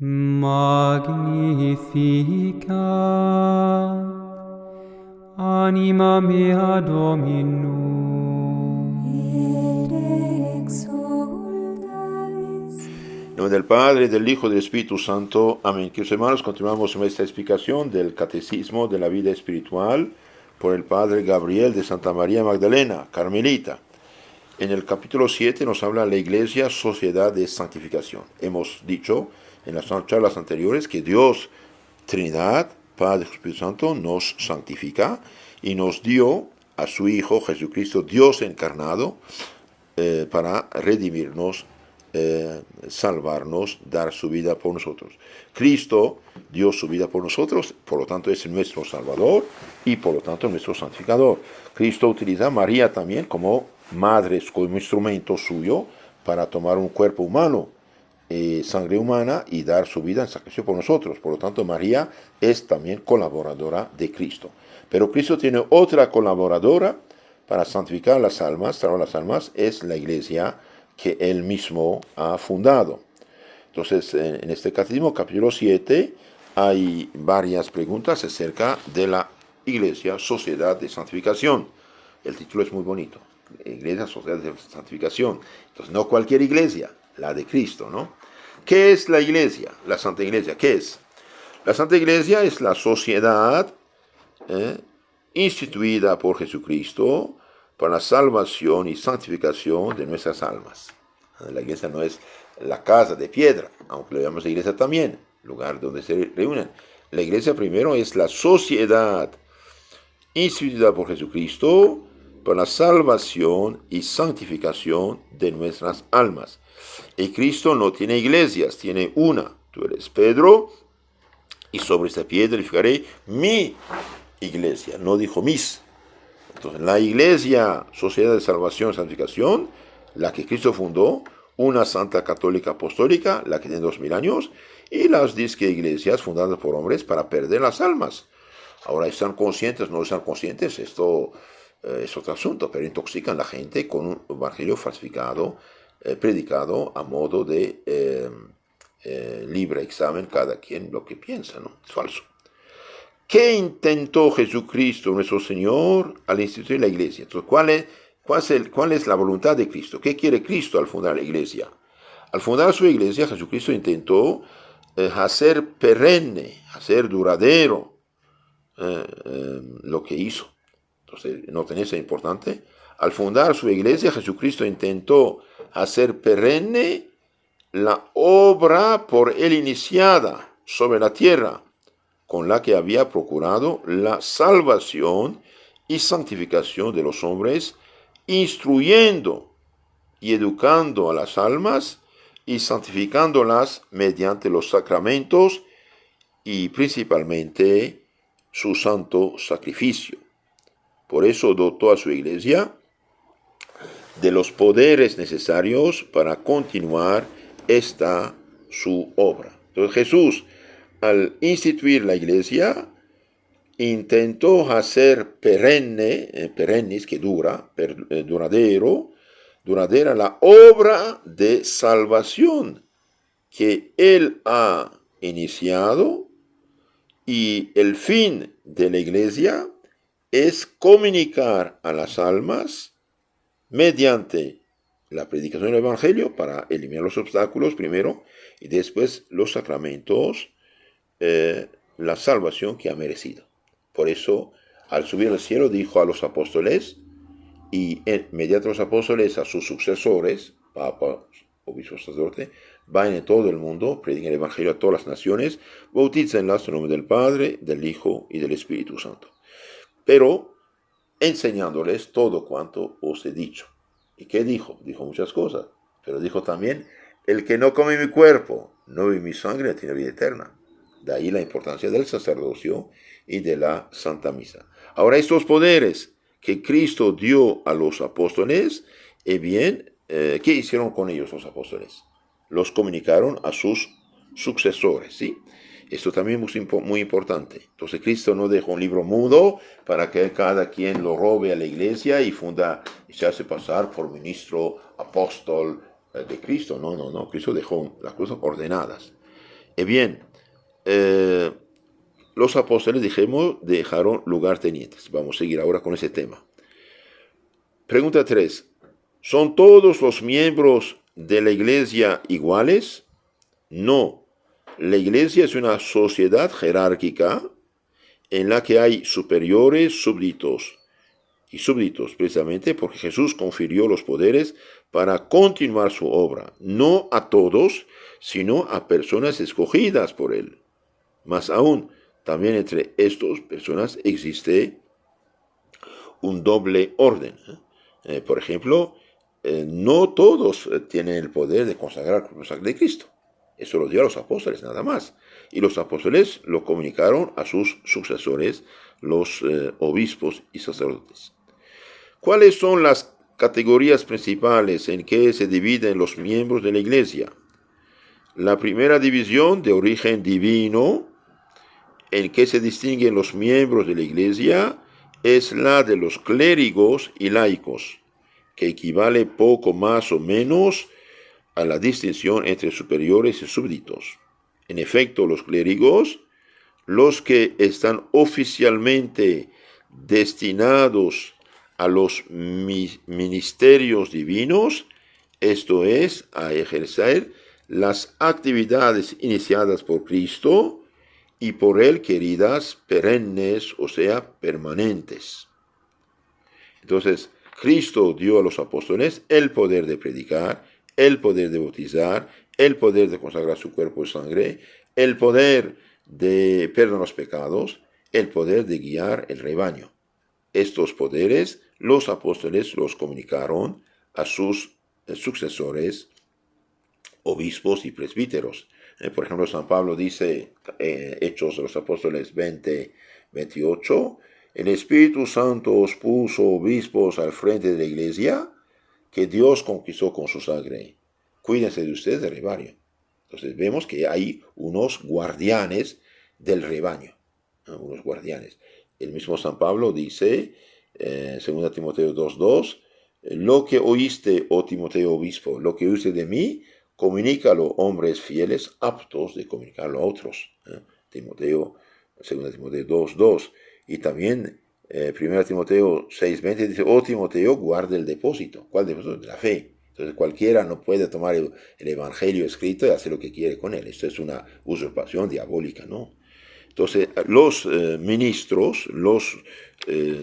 Magnificat anima mea Dominum. Et exsultat. En nombre del Padre, del Hijo y del Espíritu Santo. Amén. Queridos hermanos, continuamos nuestra explicación del Catecismo de la vida espiritual por el Padre Gabriel de Santa María Magdalena, Carmelita. En el capítulo 7 nos habla la Iglesia, sociedad de santificación. Hemos dicho en las charlas anteriores que Dios, Trinidad, Padre y Espíritu Santo, nos santifica y nos dio a su Hijo Jesucristo, Dios encarnado, para redimirnos, salvarnos, dar su vida por nosotros. Cristo dio su vida por nosotros, por lo tanto es nuestro Salvador y por lo tanto nuestro santificador. Cristo utiliza a María también como madre, como instrumento suyo para tomar un cuerpo humano, sangre humana, y dar su vida en sacrificio por nosotros. Por lo tanto, María es también colaboradora de Cristo. Pero Cristo tiene otra colaboradora para santificar las almas, salvar las almas, es la Iglesia que Él mismo ha fundado. Entonces, en este catecismo, capítulo 7, hay varias preguntas acerca de la Iglesia, sociedad de santificación. El título es muy bonito, Iglesia, sociedad de santificación. Entonces, no cualquier iglesia, la de Cristo, ¿no? ¿Qué es la Iglesia? La Santa Iglesia, ¿qué es? La Santa Iglesia es la sociedad instituida por Jesucristo para la salvación y santificación de nuestras almas. La iglesia no es la casa de piedra, aunque lo llamamos iglesia también, lugar donde se reúnen. La iglesia primero es la sociedad instituida por Jesucristo para la salvación y santificación de nuestras almas. Y Cristo no tiene iglesias, tiene una. Tú eres Pedro, y sobre esta piedra edificaré mi iglesia. No dijo mis. Entonces, la iglesia, sociedad de salvación y santificación, la que Cristo fundó, una santa católica apostólica, la que tiene 2000 años, y las disque iglesias fundadas por hombres para perder las almas. Ahora, ¿están conscientes o no están conscientes? Esto es otro asunto, pero intoxican a la gente con un evangelio falsificado, predicado a modo de libre examen, cada quien lo que piensa, ¿no? Es falso. ¿Qué intentó Jesucristo, nuestro Señor, al instituir la iglesia? Entonces, ¿cuál es la voluntad de Cristo? ¿Qué quiere Cristo al fundar la iglesia? Al fundar su iglesia, Jesucristo intentó hacer perenne, hacer duradero lo que hizo. Entonces, ¿noten eso importante? Al fundar su iglesia, Jesucristo intentó hacer perenne la obra por él iniciada sobre la tierra, con la que había procurado la salvación y santificación de los hombres, instruyendo y educando a las almas y santificándolas mediante los sacramentos y principalmente su santo sacrificio. Por eso dotó a su iglesia de los poderes necesarios para continuar esta su obra. Entonces Jesús, al instituir la iglesia, intentó hacer perennis, que dura, duradera la obra de salvación que Él ha iniciado, y el fin de la iglesia es comunicar a las almas mediante la predicación del Evangelio para eliminar los obstáculos primero y después los sacramentos, la salvación que ha merecido. Por eso, al subir al cielo, dijo a los apóstoles, y mediante los apóstoles a sus sucesores, papas, obispos, sacerdotes, vayan en todo el mundo, prediquen el Evangelio a todas las naciones, bautícenlas en nombre del Padre, del Hijo y del Espíritu Santo. Pero enseñándoles todo cuanto os he dicho. ¿Y qué dijo? Dijo muchas cosas, pero dijo también, el que no come mi cuerpo, no bebe mi sangre, tiene vida eterna. De ahí la importancia del sacerdocio y de la Santa Misa. Ahora, estos poderes que Cristo dio a los apóstoles, ¿qué hicieron con ellos los apóstoles? Los comunicaron a sus sucesores, ¿sí? Esto también es muy importante. Entonces Cristo no dejó un libro mudo para que cada quien lo robe a la iglesia y se hace pasar por ministro, apóstol de Cristo. No. Cristo dejó las cosas ordenadas. Bien, eh, los apóstoles, dijimos, dejaron lugartenientes. Vamos a seguir ahora con ese tema. Pregunta 3. ¿Son todos los miembros de la iglesia iguales? No. La iglesia es una sociedad jerárquica en la que hay superiores, súbditos y súbditos, precisamente porque Jesús confirió los poderes para continuar su obra, no a todos, sino a personas escogidas por él. Más aún, también entre estas personas existe un doble orden. Por ejemplo, no todos tienen el poder de consagrar la sangre de Cristo. Eso lo dio a los apóstoles nada más. Y los apóstoles lo comunicaron a sus sucesores, los obispos y sacerdotes. ¿Cuáles son las categorías principales en que se dividen los miembros de la iglesia? La primera división, de origen divino, en que se distinguen los miembros de la iglesia, es la de los clérigos y laicos, que equivale poco más o menos a la distinción entre superiores y súbditos. En efecto, los clérigos, los que están oficialmente destinados a los ministerios divinos, esto es, a ejercer las actividades iniciadas por Cristo y por él queridas perennes, o sea, permanentes. Entonces, Cristo dio a los apóstoles el poder de predicar, el poder de bautizar, el poder de consagrar su cuerpo y sangre, el poder de perdonar los pecados, el poder de guiar el rebaño. Estos poderes los apóstoles los comunicaron a sus sucesores, obispos y presbíteros. Por ejemplo, San Pablo dice, Hechos de los Apóstoles 20:28, el Espíritu Santo os puso obispos al frente de la iglesia que Dios conquistó con su sangre. Cuídense de ustedes del rebaño. Entonces vemos que hay unos guardianes del rebaño, ¿no? Unos guardianes. El mismo San Pablo dice, 2 Timoteo 2:2, lo que oíste, oh Timoteo obispo, lo que oíste de mí, comunícalo a hombres fieles aptos de comunicarlo a otros. Timoteo, 2 Timoteo 2:2. Y también 1 Timoteo 6:20 dice, oh Timoteo, guarda el depósito. ¿Cuál depósito? De la fe. Entonces cualquiera no puede tomar el evangelio escrito y hacer lo que quiere con él. Esto es una usurpación diabólica, ¿no? Entonces los ministros, los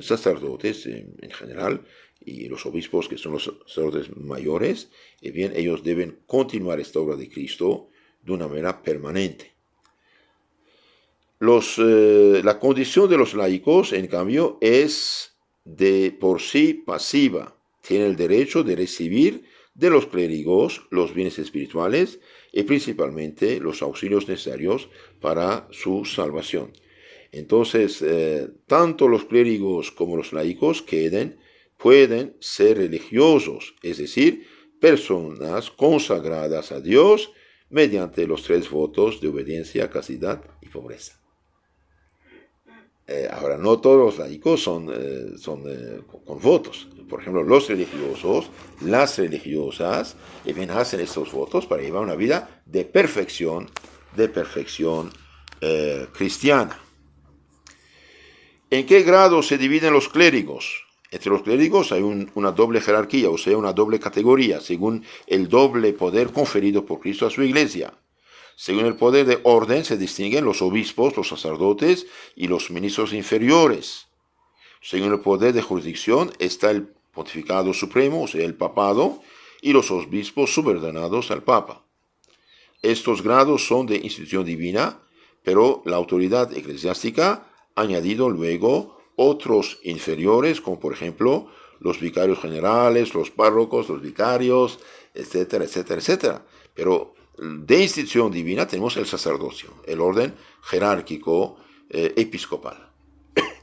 sacerdotes en general, y los obispos, que son los sacerdotes mayores, bien, ellos deben continuar esta obra de Cristo de una manera permanente. La condición de los laicos, en cambio, es de por sí pasiva. Tienen el derecho de recibir de los clérigos los bienes espirituales y principalmente los auxilios necesarios para su salvación. Entonces, tanto los clérigos como los laicos pueden ser religiosos, es decir, personas consagradas a Dios mediante los 3 votos de obediencia, castidad y pobreza. Ahora, no todos los laicos son con votos. Por ejemplo, los religiosos, las religiosas, hacen estos votos para llevar una vida de perfección cristiana. ¿En qué grado se dividen los clérigos? Entre los clérigos hay una doble jerarquía, o sea, una doble categoría, según el doble poder conferido por Cristo a su iglesia. Según el poder de orden se distinguen los obispos, los sacerdotes y los ministros inferiores. Según el poder de jurisdicción está el pontificado supremo, o sea, el papado, y los obispos subordinados al papa. Estos grados son de institución divina, pero la autoridad eclesiástica ha añadido luego otros inferiores, como por ejemplo los vicarios generales, los párrocos, los vicarios, etcétera, etcétera, etcétera. Pero de institución divina tenemos el sacerdocio, el orden jerárquico episcopal.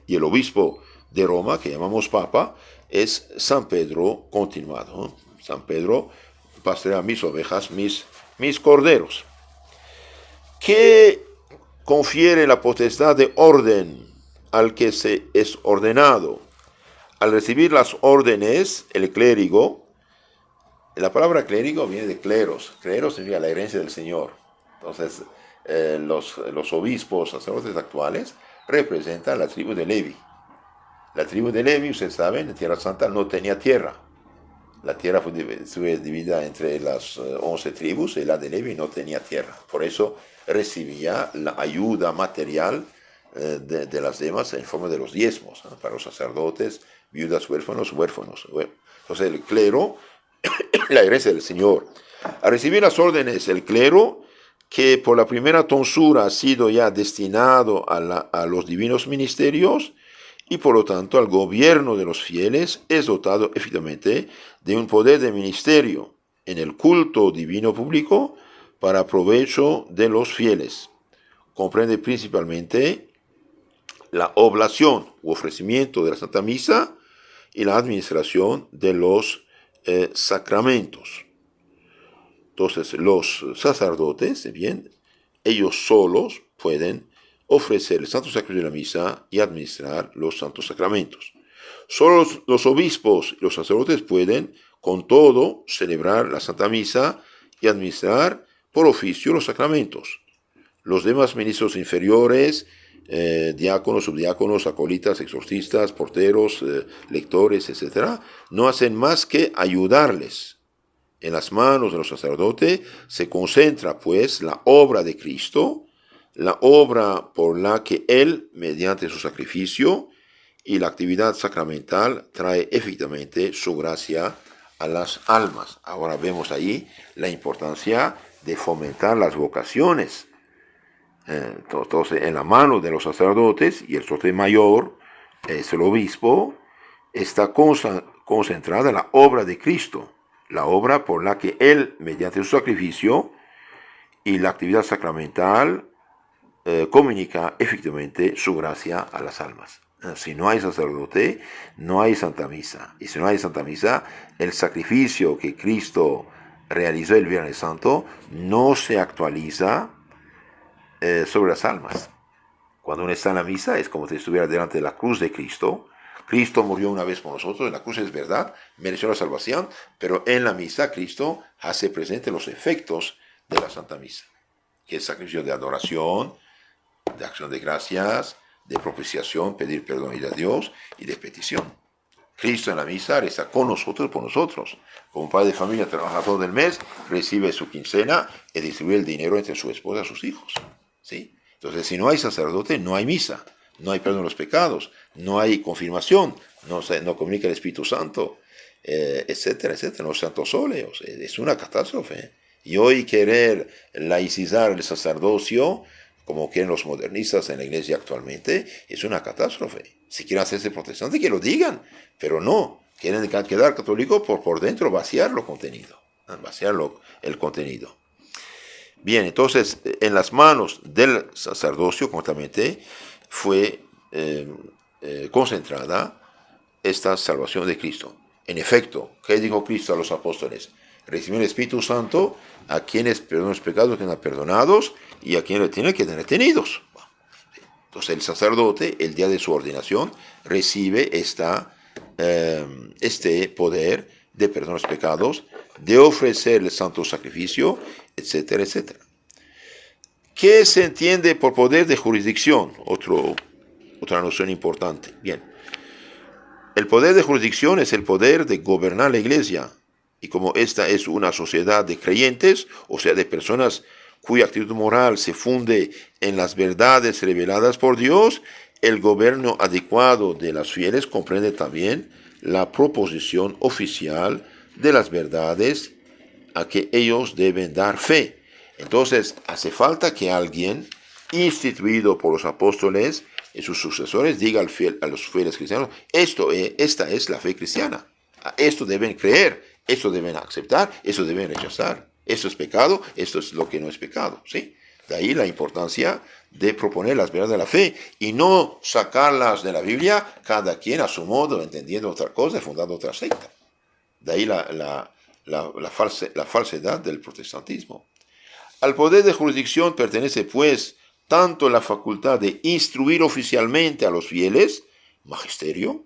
Y el obispo de Roma, que llamamos papa, es San Pedro continuado, ¿no? San Pedro, pastorea mis ovejas, mis corderos. ¿Qué confiere la potestad de orden al que se es ordenado? Al recibir las órdenes, el clérigo, la palabra clérigo viene de cleros. Cleros significa la herencia del Señor. Entonces, los obispos sacerdotes actuales representan la tribu de Levi. La tribu de Levi, ustedes saben, en Tierra Santa no tenía tierra. La tierra fue dividida entre las 11 tribus y la de Levi no tenía tierra. Por eso recibía la ayuda material de las demás en forma de los diezmos, ¿no? Para los sacerdotes, viudas, huérfanos. Entonces el clero, la herencia del Señor. Al recibir las órdenes, el clero, que por la primera tonsura ha sido ya destinado a los divinos ministerios, y por lo tanto al gobierno de los fieles, es dotado efectivamente de un poder de ministerio en el culto divino público para provecho de los fieles. Comprende principalmente la oblación u ofrecimiento de la Santa Misa y la administración de los sacramentos. Entonces los sacerdotes, bien, ellos solos pueden ofrecer el Santo Sacrificio de la Misa y administrar los santos sacramentos. Solo los obispos y los sacerdotes pueden, con todo, celebrar la Santa Misa y administrar por oficio los sacramentos. Los demás ministros inferiores, diáconos, subdiáconos, acolitas, exorcistas, porteros, lectores, etc., no hacen más que ayudarles. En las manos de los sacerdotes se concentra, pues, la obra de Cristo, la obra por la que Él, mediante su sacrificio y la actividad sacramental, trae efectivamente su gracia a las almas. Ahora vemos ahí la importancia de fomentar las vocaciones. Entonces, en la mano de los sacerdotes, y el sacerdote mayor es el obispo, está concentrada la obra de Cristo, la obra por la que Él, mediante su sacrificio y la actividad sacramental, comunica efectivamente su gracia a las almas. Si no hay sacerdote, no hay Santa Misa. Y si no hay Santa Misa, el sacrificio que Cristo realizó el Viernes Santo no se actualiza sobre las almas. Cuando uno está en la misa, es como si estuviera delante de la cruz de Cristo. Cristo murió una vez por nosotros, en la cruz es verdad, mereció la salvación, pero en la misa Cristo hace presente los efectos de la Santa Misa, que es sacrificio de adoración, de acción de gracias, de propiciación, pedir perdón a Dios y de petición. Cristo en la misa está con nosotros, por nosotros. Como padre de familia trabaja todo el mes, recibe su quincena y distribuye el dinero entre su esposa y sus hijos. ¿Sí? Entonces, si no hay sacerdote, no hay misa, no hay perdón de los pecados, no hay confirmación, no comunica el Espíritu Santo, etcétera, los santos óleos. Es una catástrofe. Y hoy querer laicizar el sacerdocio, como quieren los modernistas en la iglesia actualmente, es una catástrofe. Si quieren hacerse protestantes, que lo digan, pero no. Quieren quedar católicos por dentro, vaciar el contenido. Bien, entonces, en las manos del sacerdocio, concretamente, fue concentrada esta salvación de Cristo. En efecto, ¿qué dijo Cristo a los apóstoles? Recibir el Espíritu Santo a quienes perdonan los pecados quedan perdonados y a quienes tienen que tener retenidos. Entonces el sacerdote, el día de su ordenación, recibe este poder de perdonar los pecados, de ofrecer el santo sacrificio, etcétera, etcétera. ¿Qué se entiende por poder de jurisdicción? Otra noción importante. Bien, el poder de jurisdicción es el poder de gobernar la iglesia. Y como esta es una sociedad de creyentes, o sea, de personas cuya actitud moral se funde en las verdades reveladas por Dios, el gobierno adecuado de las fieles comprende también la proposición oficial de las verdades a que ellos deben dar fe. Entonces, hace falta que alguien, instituido por los apóstoles y sus sucesores, diga a los fieles cristianos, esta es la fe cristiana, a esto deben creer, esto deben aceptar, esto deben rechazar. Esto es pecado, esto es lo que no es pecado, ¿sí? De ahí la importancia de proponer las verdades de la fe y no sacarlas de la Biblia, cada quien a su modo, entendiendo otra cosa, fundando otra secta. De ahí la falsedad del protestantismo. Al poder de jurisdicción pertenece, pues, tanto la facultad de instruir oficialmente a los fieles, magisterio,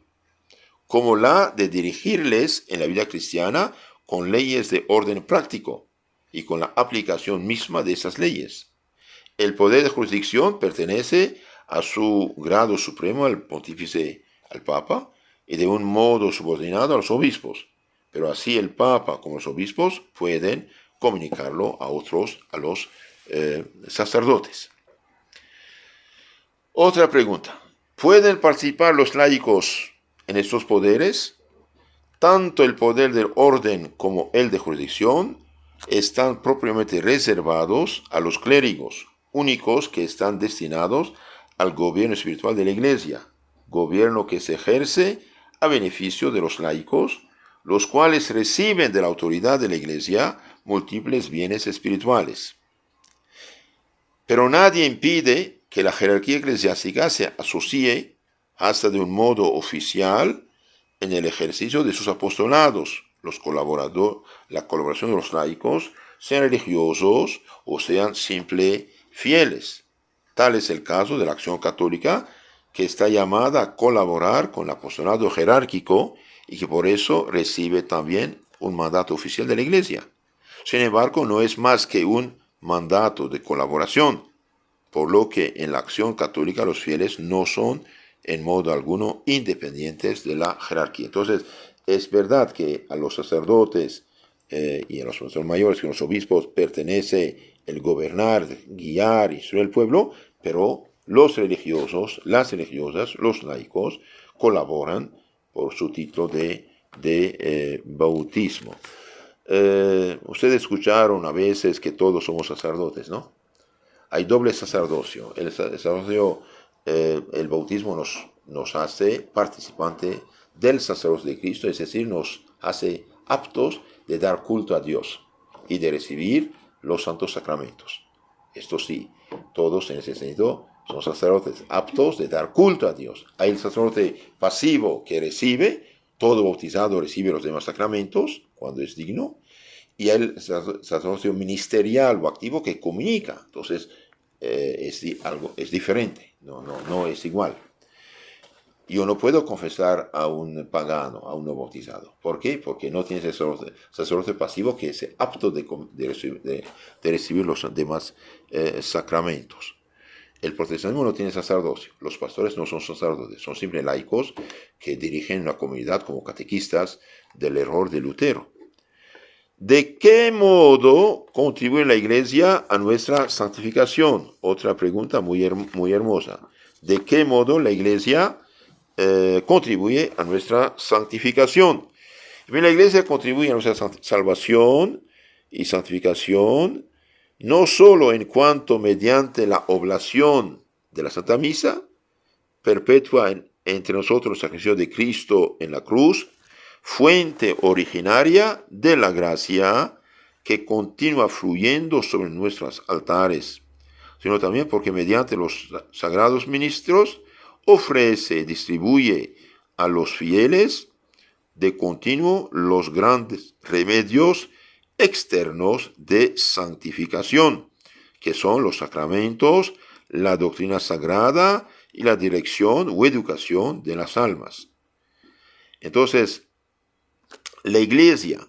como la de dirigirles en la vida cristiana con leyes de orden práctico y con la aplicación misma de esas leyes. El poder de jurisdicción pertenece a su grado supremo al pontífice, al Papa, y de un modo subordinado a los obispos. Pero así el Papa como los obispos pueden comunicarlo a los sacerdotes. Otra pregunta. ¿Pueden participar los laicos en estos poderes? Tanto el poder del orden como el de jurisdicción están propiamente reservados a los clérigos, únicos que están destinados al gobierno espiritual de la Iglesia, gobierno que se ejerce a beneficio de los laicos, los cuales reciben de la autoridad de la Iglesia múltiples bienes espirituales. Pero nadie impide que la jerarquía eclesiástica se asocie hasta de un modo oficial en el ejercicio de sus apostolados, la colaboración de los laicos, sean religiosos o sean simples fieles. Tal es el caso de la Acción Católica, que está llamada a colaborar con el apostolado jerárquico y que por eso recibe también un mandato oficial de la Iglesia. Sin embargo, no es más que un mandato de colaboración, por lo que en la Acción Católica los fieles no son en modo alguno independientes de la jerarquía. Entonces, es verdad que a los sacerdotes y a los pastores mayores y a los obispos pertenece el gobernar, guiar y instruir al pueblo, pero los religiosos, las religiosas, los laicos colaboran por su título de bautismo. Ustedes escucharon a veces que todos somos sacerdotes, ¿no? Hay doble sacerdocio. El sacerdocio, el bautismo nos hace participante del sacerdocio de Cristo, es decir, nos hace aptos de dar culto a Dios y de recibir los santos sacramentos. Esto sí, todos en ese sentido son sacerdotes aptos de dar culto a Dios. Hay el sacerdote pasivo que recibe, todo bautizado recibe los demás sacramentos cuando es digno, y el sacerdocio ministerial o activo que comunica. Entonces, es diferente, no es igual. Yo no puedo confesar a un pagano, a un no bautizado. ¿Por qué? Porque no tiene sacerdote pasivo que es apto de recibir los demás sacramentos. El protestantismo no tiene sacerdocio. Los pastores no son sacerdotes, son simples laicos que dirigen una comunidad como catequistas del error de Lutero. ¿De qué modo contribuye la Iglesia a nuestra santificación? Otra pregunta muy hermosa. ¿De qué modo la Iglesia contribuye a nuestra santificación? Bien, la Iglesia contribuye a nuestra salvación y santificación no solo en cuanto mediante la oblación de la Santa Misa, perpetua entre nosotros el sacrificio de Cristo en la cruz, fuente originaria de la gracia que continúa fluyendo sobre nuestros altares, sino también porque mediante los sagrados ministros ofrece y distribuye a los fieles de continuo los grandes remedios externos de santificación, que son los sacramentos, la doctrina sagrada y la dirección o educación de las almas. Entonces, la Iglesia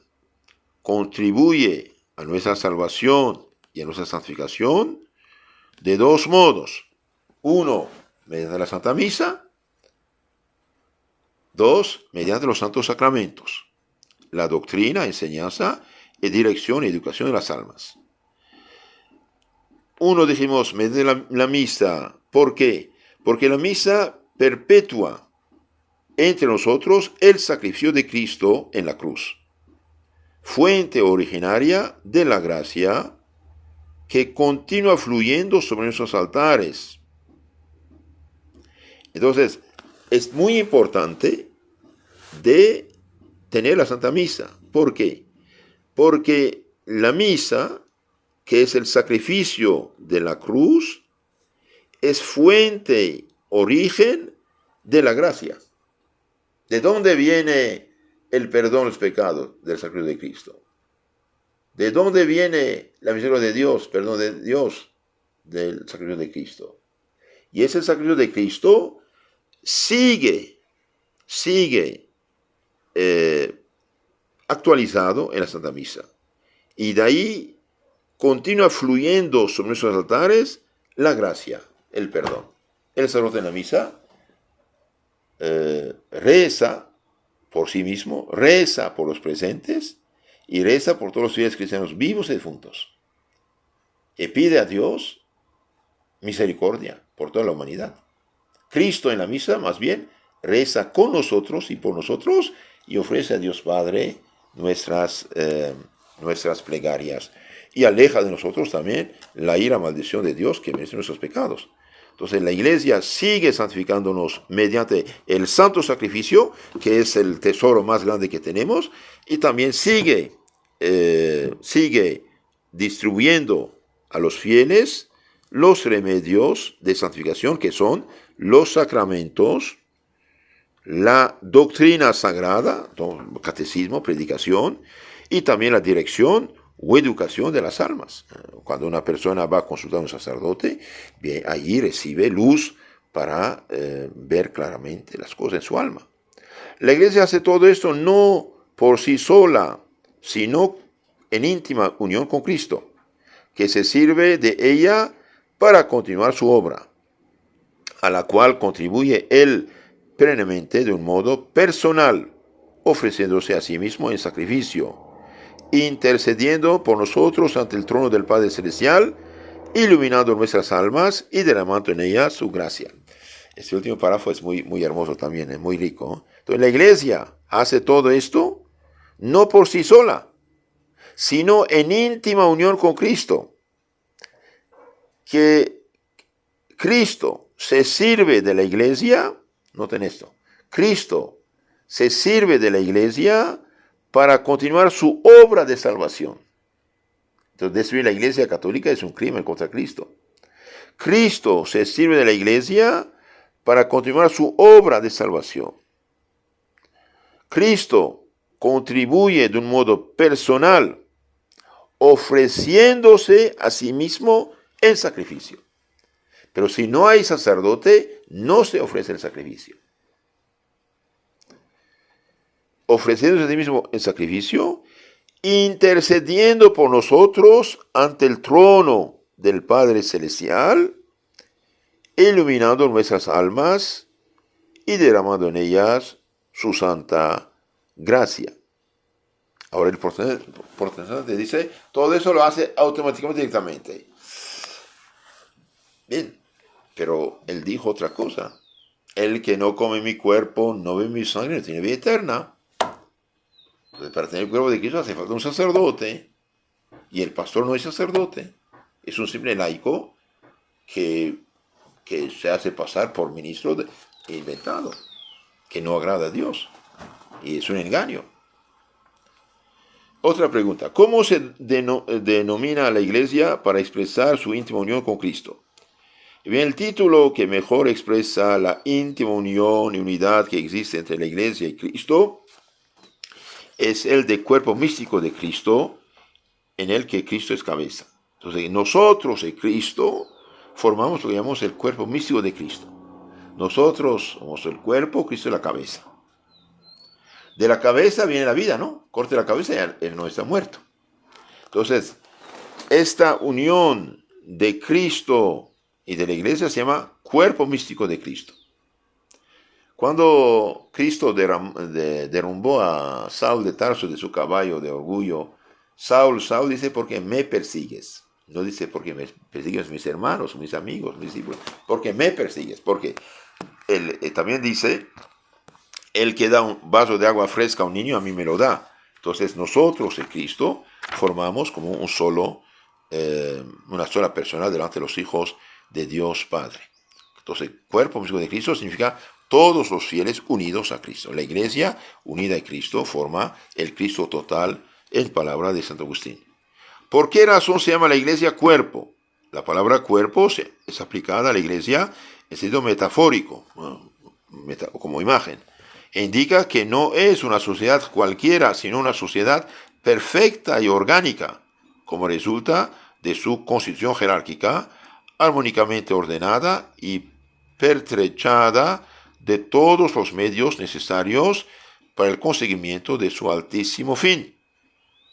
contribuye a nuestra salvación y a nuestra santificación de dos modos. Uno, mediante la Santa Misa. Dos, mediante los santos sacramentos. La doctrina, enseñanza, y dirección y educación de las almas. Uno, dijimos, mediante la misa. ¿Por qué? Porque la misa perpetúa entre nosotros el sacrificio de Cristo en la cruz, fuente originaria de la gracia que continúa fluyendo sobre nuestros altares. Entonces, es muy importante de tener la Santa Misa. ¿Por qué? Porque la misa, que es el sacrificio de la cruz, es fuente, origen de la gracia. ¿De dónde viene el perdón de los pecados? Del sacrificio de Cristo. ¿De dónde viene la misericordia de Dios, perdón de Dios? Del sacrificio de Cristo. Y ese sacrificio de Cristo sigue actualizado en la Santa Misa. Y de ahí continúa fluyendo sobre nuestros altares la gracia, el perdón. El sacerdote en la misa reza por sí mismo, reza por los presentes y reza por todos los fieles cristianos vivos y difuntos. Y pide a Dios misericordia por toda la humanidad. Cristo en la misa, más bien, reza con nosotros y por nosotros y ofrece a Dios Padre nuestras plegarias. Y aleja de nosotros también la ira, maldición de Dios que merece nuestros pecados. Entonces la iglesia sigue santificándonos mediante el santo sacrificio, que es el tesoro más grande que tenemos, y también sigue distribuyendo a los fieles los remedios de santificación, que son los sacramentos, la doctrina sagrada, catecismo, predicación, y también la dirección o educación de las almas. Cuando una persona va a consultar a un sacerdote, bien, allí recibe luz para ver claramente las cosas en su alma. La iglesia hace todo esto no por sí sola, sino en íntima unión con Cristo, que se sirve de ella para continuar su obra, a la cual contribuye él perennemente de un modo personal, ofreciéndose a sí mismo en sacrificio, intercediendo por nosotros ante el trono del Padre Celestial, iluminando nuestras almas y derramando en ellas su gracia. Este último párrafo es muy hermoso también, es muy rico. Entonces la iglesia hace todo esto no por sí sola, sino en íntima unión con Cristo, que Cristo se sirve de la iglesia, noten esto, Cristo se sirve de la iglesia para continuar su obra de salvación. Entonces, destruir la iglesia católica es un crimen contra Cristo. Cristo se sirve de la iglesia para continuar su obra de salvación. Cristo contribuye de un modo personal, ofreciéndose a sí mismo en sacrificio. Pero si no hay sacerdote, no se ofrece el sacrificio. Ofreciéndose a sí mismo en sacrificio, intercediendo por nosotros ante el trono del Padre Celestial, iluminando nuestras almas y derramando en ellas su santa gracia. Ahora el protestante dice, todo eso lo hace automáticamente, directamente. Bien, pero él dijo otra cosa. El que no come mi cuerpo, no bebe mi sangre, no tiene vida eterna. Entonces, para tener el cuerpo de Cristo hace falta un sacerdote. Y el pastor no es sacerdote. Es un simple laico que se hace pasar por ministro inventado, que no agrada a Dios. Y es un engaño. Otra pregunta. ¿Cómo se denomina a la iglesia para expresar su íntima unión con Cristo? Bien, el título que mejor expresa la íntima unión y unidad que existe entre la iglesia y Cristo es el de cuerpo místico de Cristo, en el que Cristo es cabeza. Entonces, nosotros y Cristo formamos lo que llamamos el cuerpo místico de Cristo. Nosotros somos el cuerpo, Cristo es la cabeza. De la cabeza viene la vida, ¿no? Corte la cabeza y él no está muerto. Entonces, esta unión de Cristo y de la iglesia se llama cuerpo místico de Cristo. Cuando Cristo derrumbó a Saúl de Tarso de su caballo de orgullo, Saúl dice, porque me persigues. No dice, porque me persigues mis hermanos, mis amigos, mis discípulos. Porque me persigues. Porque él también dice, el que da un vaso de agua fresca a un niño, a mí me lo da. Entonces nosotros en Cristo formamos como una sola persona delante de los hijos de Dios Padre. Entonces, cuerpo místico de Cristo significa todos los fieles unidos a Cristo. La iglesia unida a Cristo forma el Cristo total, en palabra de Santo Agustín. ¿Por qué razón se llama la iglesia cuerpo? La palabra cuerpo es aplicada a la iglesia en sentido metafórico, como imagen. E indica que no es una sociedad cualquiera, sino una sociedad perfecta y orgánica, como resulta de su constitución jerárquica, armónicamente ordenada y pertrechada de todos los medios necesarios para el conseguimiento de su altísimo fin,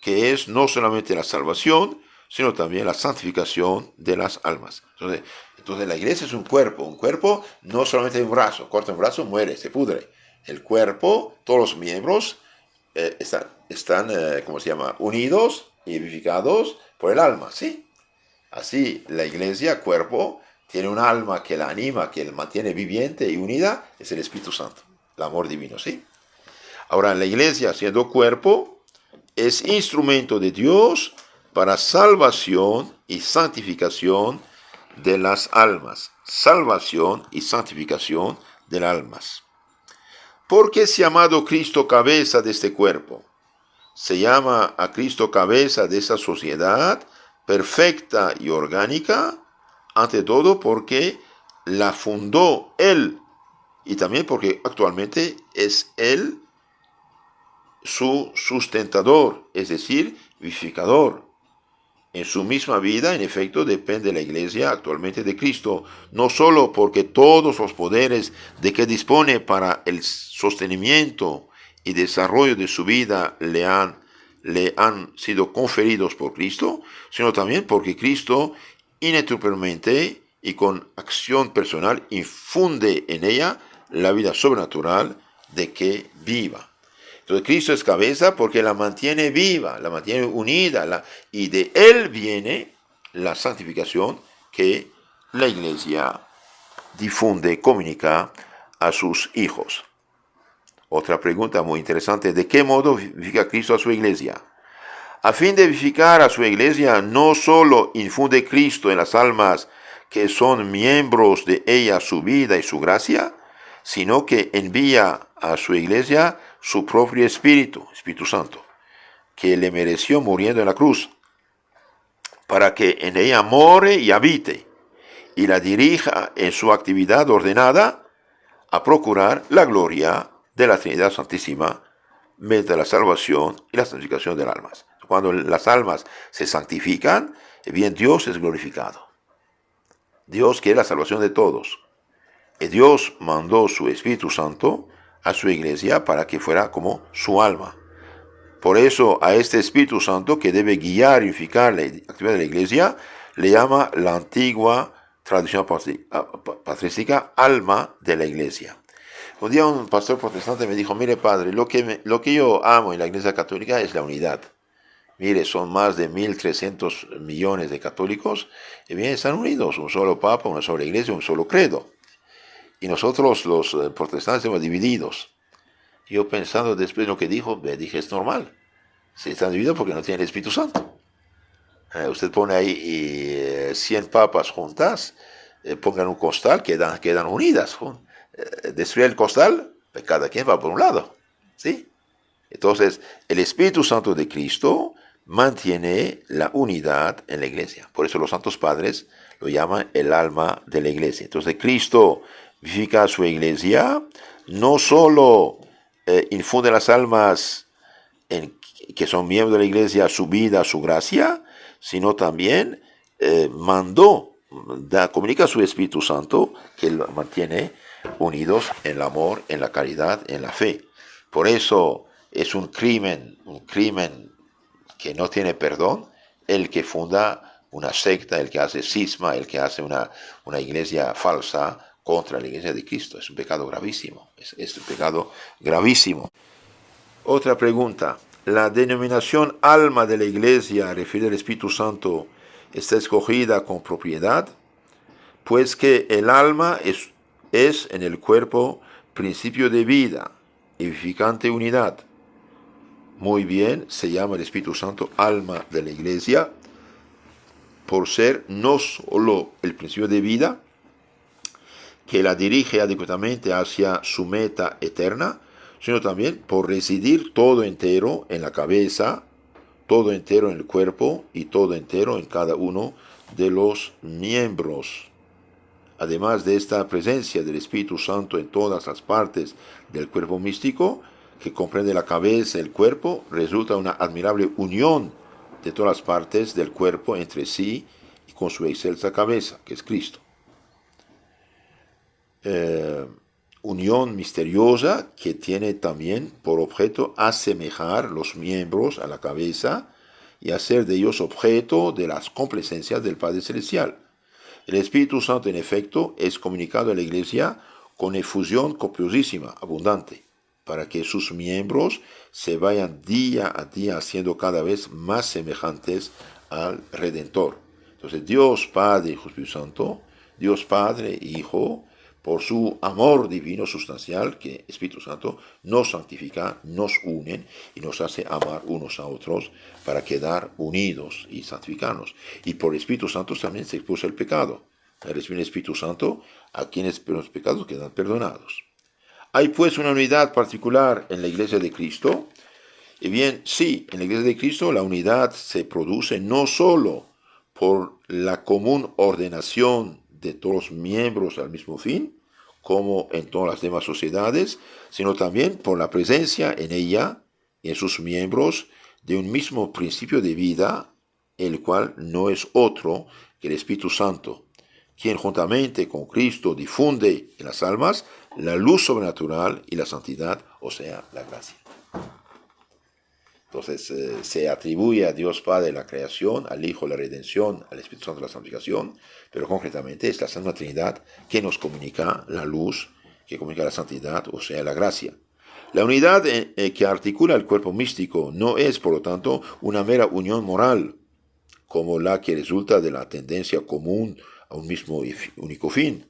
que es no solamente la salvación, sino también la santificación de las almas. Entonces, Entonces la iglesia es un cuerpo no solamente un brazo, corta un brazo, muere, se pudre. El cuerpo, todos los miembros están ¿cómo se llama? Unidos y vivificados por el alma, ¿sí? Así la iglesia, cuerpo, tiene un alma que la anima, que la mantiene viviente y unida, es el Espíritu Santo, el amor divino, ¿sí? Ahora la iglesia, siendo cuerpo, es instrumento de Dios para salvación y santificación de las almas. Salvación y santificación de las almas. ¿Por qué se ha llamado Cristo cabeza de este cuerpo? Se llama a Cristo cabeza de esa sociedad perfecta y orgánica, ante todo porque la fundó Él y también porque actualmente es Él su sustentador, es decir, vivificador. En su misma vida, en efecto, depende la iglesia actualmente de Cristo, no solo porque todos los poderes de que dispone para el sostenimiento y desarrollo de su vida le han sido conferidos por Cristo, sino también porque Cristo ininterrumpidamente y con acción personal infunde en ella la vida sobrenatural de que viva. Entonces Cristo es cabeza porque la mantiene viva, la mantiene unida, y de Él viene la santificación que la iglesia difunde, comunica a sus hijos. Otra pregunta muy interesante: ¿de qué modo vivifica Cristo a su iglesia? A fin de vivificar a su iglesia, no solo infunde Cristo en las almas que son miembros de ella su vida y su gracia, sino que envía a su iglesia su propio Espíritu Santo, que le mereció muriendo en la cruz, para que en ella more y habite, y la dirija en su actividad ordenada a procurar la gloria de la Trinidad Santísima mediante la salvación y la santificación de las almas. Cuando las almas se santifican, bien, Dios es glorificado. Dios quiere la salvación de todos. Y Dios mandó su Espíritu Santo a su iglesia para que fuera como su alma. Por eso a este Espíritu Santo, que debe guiar y unificar la actividad de la iglesia, le llama la antigua tradición patrística alma de la iglesia. Un día un pastor protestante me dijo: mire padre, lo que yo amo en la iglesia católica es la unidad. Mire, son más de 1.300 millones de católicos, y bien, están unidos, un solo papa, una sola iglesia, un solo credo. Y nosotros los protestantes estamos divididos. Yo pensando después de lo que dijo, me dije: es normal. Si están divididos porque no tienen el Espíritu Santo. Usted pone ahí 100 papas juntas, pongan un costal, quedan unidas. Destruye el costal, pues cada quien va por un lado. ¿Sí? Entonces, el Espíritu Santo de Cristo mantiene la unidad en la iglesia. Por eso los santos padres lo llaman el alma de la iglesia. Entonces, Cristo vivifica a su iglesia, no solo infunde las almas que son miembros de la iglesia su vida, su gracia, sino también comunica a su Espíritu Santo, que lo mantiene unidos en el amor, en la caridad, en la fe. Por eso es un crimen que no tiene perdón el que funda una secta, el que hace cisma, el que hace una iglesia falsa contra la iglesia de Cristo. Es un pecado gravísimo, es un pecado gravísimo. Otra pregunta: ¿la denominación alma de la iglesia refiere al Espíritu Santo está escogida con propiedad? Pues que el alma es en el cuerpo principio de vida, edificante unidad. Muy bien, se llama el Espíritu Santo alma de la iglesia, por ser no solo el principio de vida, que la dirige adecuadamente hacia su meta eterna, sino también por residir todo entero en la cabeza, todo entero en el cuerpo y todo entero en cada uno de los miembros. Además de esta presencia del Espíritu Santo en todas las partes del cuerpo místico, que comprende la cabeza y el cuerpo, resulta una admirable unión de todas las partes del cuerpo entre sí y con su excelsa cabeza, que es Cristo. Unión misteriosa que tiene también por objeto asemejar los miembros a la cabeza y hacer de ellos objeto de las complacencias del Padre Celestial. El Espíritu Santo, en efecto, es comunicado a la Iglesia con efusión copiosísima, abundante, para que sus miembros se vayan día a día haciendo cada vez más semejantes al Redentor. Entonces, Dios Padre y Espíritu Santo, Dios Padre y Hijo, por su amor divino sustancial, que Espíritu Santo nos santifica, nos unen y nos hace amar unos a otros para quedar unidos y santificarnos. Y por el Espíritu Santo también se expulsa el pecado. Al recibir el Espíritu Santo, a quienes los pecados quedan perdonados. ¿Hay pues una unidad particular en la Iglesia de Cristo? Y bien, sí, en la Iglesia de Cristo la unidad se produce no solo por la común ordenación de todos los miembros al mismo fin, como en todas las demás sociedades, sino también por la presencia en ella y en sus miembros de un mismo principio de vida, el cual no es otro que el Espíritu Santo, quien juntamente con Cristo difunde en las almas la luz sobrenatural y la santidad, o sea, la gracia. Entonces se atribuye a Dios Padre la creación, al Hijo la redención, al Espíritu Santo la santificación, pero concretamente es la Santa Trinidad que nos comunica la luz, que comunica la santidad, o sea, la gracia. La unidad que articula el cuerpo místico no es, por lo tanto, una mera unión moral, como la que resulta de la tendencia común a un mismo y único fin.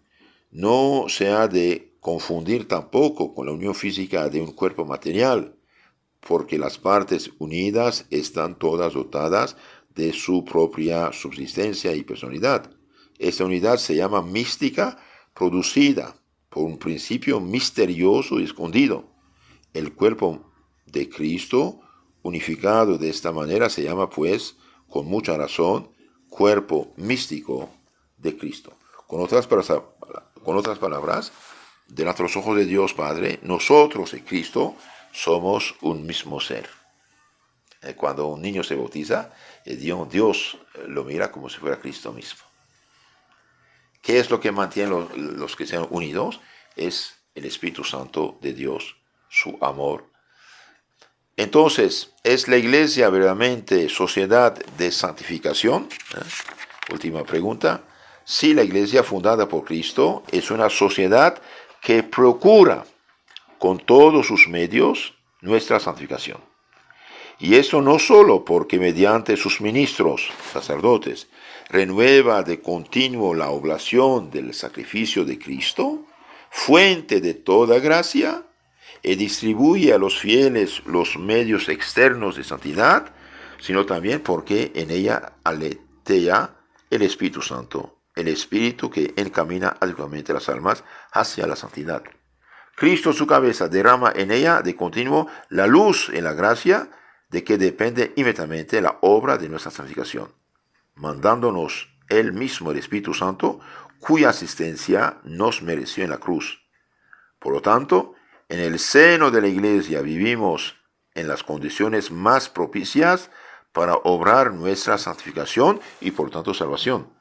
No se ha de confundir tampoco con la unión física de un cuerpo material, porque las partes unidas están todas dotadas de su propia subsistencia y personalidad. Esta unidad se llama mística, producida por un principio misterioso y escondido. El cuerpo de Cristo, unificado de esta manera, se llama, pues, con mucha razón, cuerpo místico de Cristo. Con otras palabras, delante de los ojos de Dios Padre, nosotros y Cristo somos un mismo ser. Cuando un niño se bautiza, Dios lo mira como si fuera Cristo mismo. ¿Qué es lo que mantiene los que sean unidos? Es el Espíritu Santo de Dios, su amor. Entonces, ¿es la Iglesia verdaderamente sociedad de santificación? Última pregunta. Sí, la Iglesia fundada por Cristo es una sociedad que procura con todos sus medios nuestra santificación. Y eso no solo porque mediante sus ministros, sacerdotes, renueva de continuo la oblación del sacrificio de Cristo, fuente de toda gracia, y distribuye a los fieles los medios externos de santidad, sino también porque en ella aletea el Espíritu Santo, el Espíritu que encamina adecuadamente las almas hacia la santidad. Cristo, su cabeza, derrama en ella de continuo la luz en la gracia de que depende inmediatamente la obra de nuestra santificación, mandándonos Él mismo, el Espíritu Santo, cuya asistencia nos mereció en la cruz. Por lo tanto, en el seno de la Iglesia vivimos en las condiciones más propicias para obrar nuestra santificación y por tanto salvación.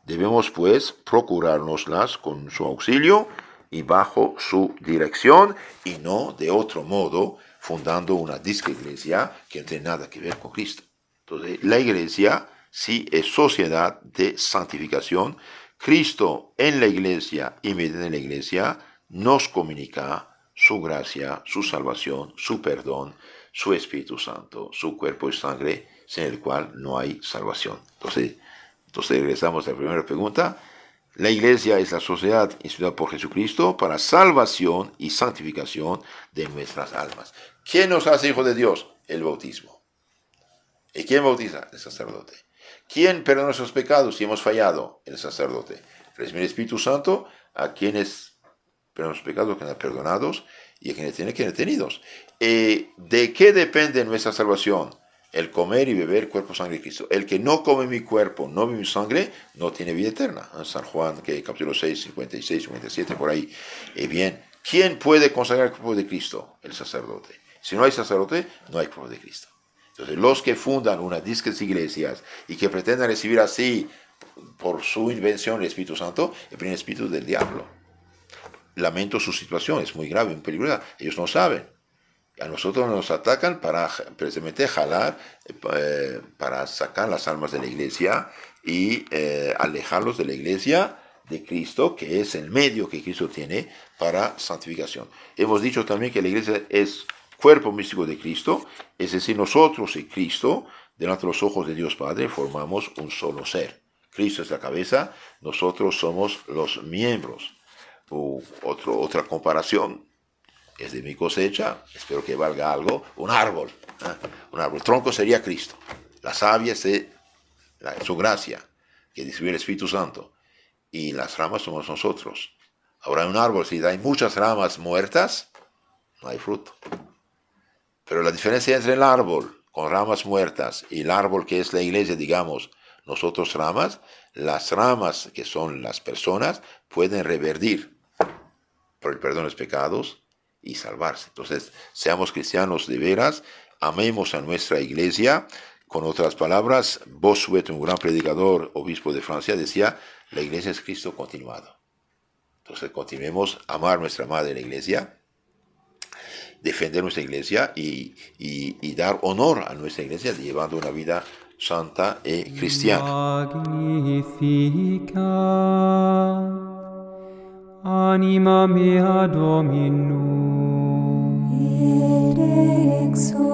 Debemos pues procurárnoslas con su auxilio y bajo su dirección, y no de otro modo fundando una disque iglesia que no tiene nada que ver con Cristo. Entonces, la iglesia sí es sociedad de santificación. Cristo en la iglesia y mediante la iglesia nos comunica su gracia, su salvación, su perdón, su Espíritu Santo, su cuerpo y sangre, sin el cual no hay salvación. Entonces regresamos a la primera pregunta. La iglesia es la sociedad instituida por Jesucristo para salvación y santificación de nuestras almas. ¿Quién nos hace hijos de Dios? El bautismo. ¿Y quién bautiza? El sacerdote. ¿Quién perdona nuestros pecados si hemos fallado? El sacerdote. Recibir el Espíritu Santo a quienes perdonan los pecados, que quedan perdonados, y a quienes tienen que ser detenidos. ¿De qué depende nuestra salvación? El comer y beber cuerpo, sangre de Cristo. El que no come mi cuerpo, no bebe mi sangre, no tiene vida eterna. San Juan, capítulo 6, 56, 57, por ahí. Bien, ¿quién puede consagrar el cuerpo de Cristo? El sacerdote. Si no hay sacerdote, no hay cuerpo de Cristo. Entonces, los que fundan unas disques iglesias y que pretenden recibir así, por su invención, el Espíritu Santo, el primer espíritu del diablo. Lamento su situación, es muy grave, muy peligrosa. Ellos no saben. A nosotros nos atacan para precisamente jalar, para sacar las almas de la iglesia y alejarlos de la iglesia de Cristo, que es el medio que Cristo tiene para santificación. Hemos dicho también que la iglesia es cuerpo místico de Cristo, es decir, nosotros y Cristo, delante de los ojos de Dios Padre, formamos un solo ser. Cristo es la cabeza, nosotros somos los miembros. Otra comparación es de mi cosecha, espero que valga algo, un árbol. Un árbol. El tronco sería Cristo, la savia es su gracia, que distribuye el Espíritu Santo, y las ramas somos nosotros. Ahora, un árbol, si hay muchas ramas muertas, no hay fruto. Pero la diferencia entre el árbol con ramas muertas y el árbol que es la iglesia, digamos, nosotros ramas, las ramas que son las personas pueden revertir por el perdón de los pecados y salvarse. Entonces, seamos cristianos de veras, amemos a nuestra iglesia. Con otras palabras, Bossuet, un gran predicador, obispo de Francia, decía, la iglesia es Cristo continuado. Entonces, continuemos a amar nuestra madre la iglesia, defender nuestra iglesia y dar honor a nuestra iglesia, llevando una vida santa y cristiana. Magnificat anima mea Dominum. Id exsultat